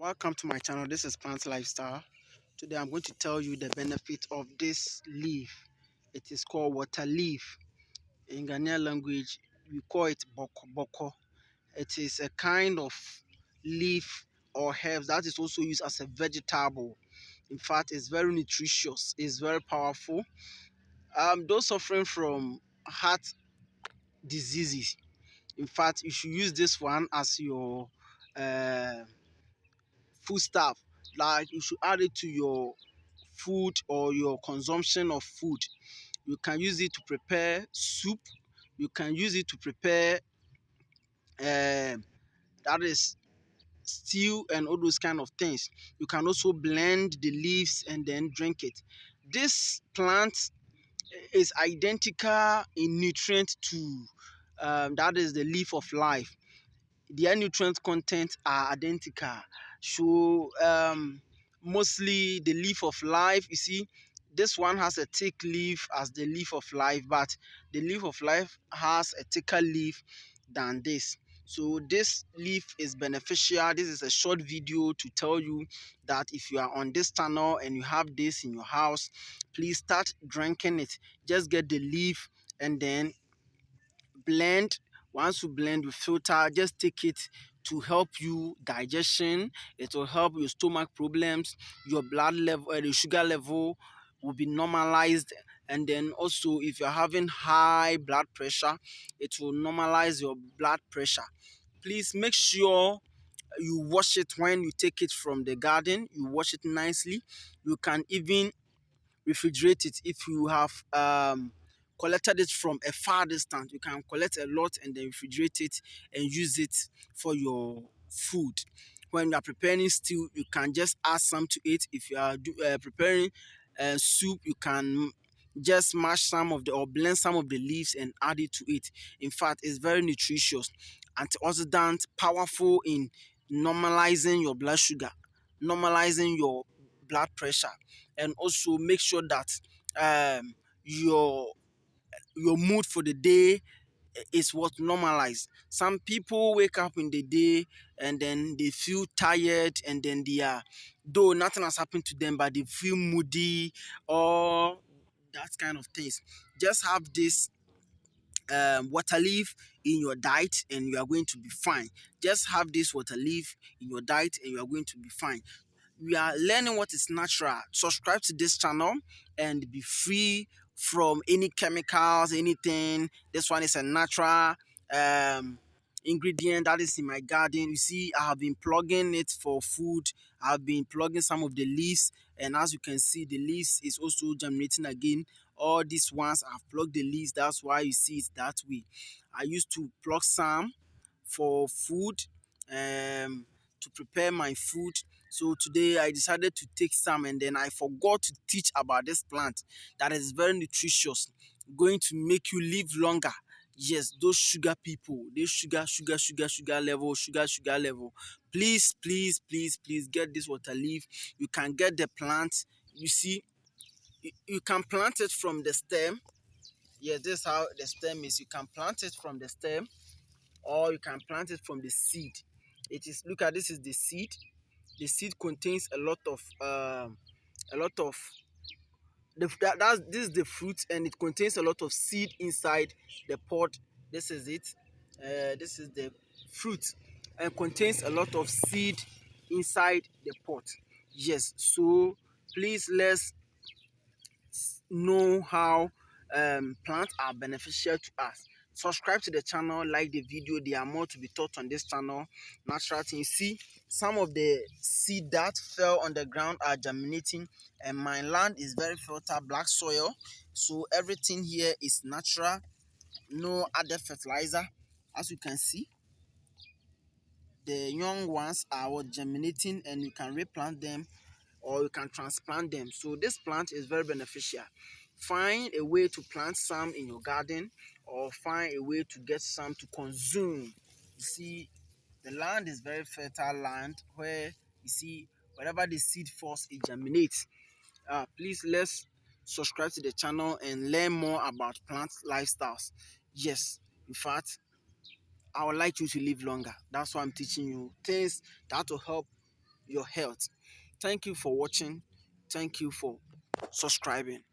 Welcome to my channel. This is Plant Lifestyle. Today I'm going to tell you the benefit of this leaf. It is called water leaf. In Ghanaian language, we call it boko boko. It is a kind of leaf or herbs that is also used as a vegetable. In fact, it's very nutritious. It's very powerful. Those suffering from heart diseases, in fact, you should use this one as your uh, food stuff. Like you should add it to your food or your consumption of food. You can use it to prepare soup. You can use it to prepare that is stew and all those kind of things. You can also blend the leaves and then drink it. This plant is identical in nutrient to that is the leaf of life. Their nutrient content are identical. So mostly the leaf of life, you see, this one has a thick leaf as the leaf of life, but the leaf of life has a thicker leaf than this. So this leaf is beneficial. This is a short video to tell you that if you are on this channel and you have this in your house, please start drinking it. Just get the leaf and then blend. Once you blend, you filter, just take it to help you digestion. It will help your stomach problems, your blood level, the sugar level will be normalized. And then also if you're having high blood pressure, it will normalize your blood pressure. Please make sure you wash it when you take it from the garden. You wash it nicely. You can even refrigerate it. If you have collected it from a far distance, you can collect a lot and then refrigerate it and use it for your food. When you are preparing stew, you can just add some to it. If you are preparing soup, you can just mash some of the or blend some of the leaves and add it to it. In fact, it's very nutritious, antioxidant, powerful in normalizing your blood sugar, normalizing your blood pressure, and also make sure that um, your your mood for the day is what normalized. Some people wake up in the day and then they feel tired and then they are, though nothing has happened to them, but they feel moody or that kind of things. Just have this water leaf in your diet and you are going to be fine. Just have this water leaf in your diet and you are going to be fine. We are learning what is natural. Subscribe to this channel and be free from any chemicals, anything. This one is a natural ingredient that is in my garden. You see, I have been plugging it for food. I've been plugging some of the leaves, and as you can see, the leaves is also germinating again. All these ones I've plugged the leaves, that's why you see it that way. I used to plug some for food, to prepare my food. So today I decided to take some and then I forgot to teach about this plant that is very nutritious, going to make you live longer. Yes, those sugar people, they sugar level, sugar level. Please get this water leaf. You can get the plant. You see, you can plant it from the stem. Yes, this is how the stem is. You can plant it from the stem or you can plant it from the seed. It is, look at, this is the seed. The seed contains a lot of this is the fruit and it contains a lot of seed inside the pod. This is it. This is the fruit and contains a lot of seed inside the pot. Yes, so please let's know how plants are beneficial to us. Subscribe to the channel, like the video. There are more to be taught on this channel. Natural things. See, some of the seed that fell on the ground are germinating, and my land is very fertile, black soil. So everything here is natural, no other fertilizer. As you can see, the young ones are what germinating, and you can replant them or you can transplant them. So this plant is very beneficial. Find a way to plant some in your garden or find a way to get some to consume. You see, the land is very fertile land where you see wherever the seed falls, it germinates. Please let's subscribe to the channel and learn more about plant lifestyles. Yes, in fact, I would like you to live longer. That's why I'm teaching you things that will help your health. Thank you for watching. Thank you for subscribing.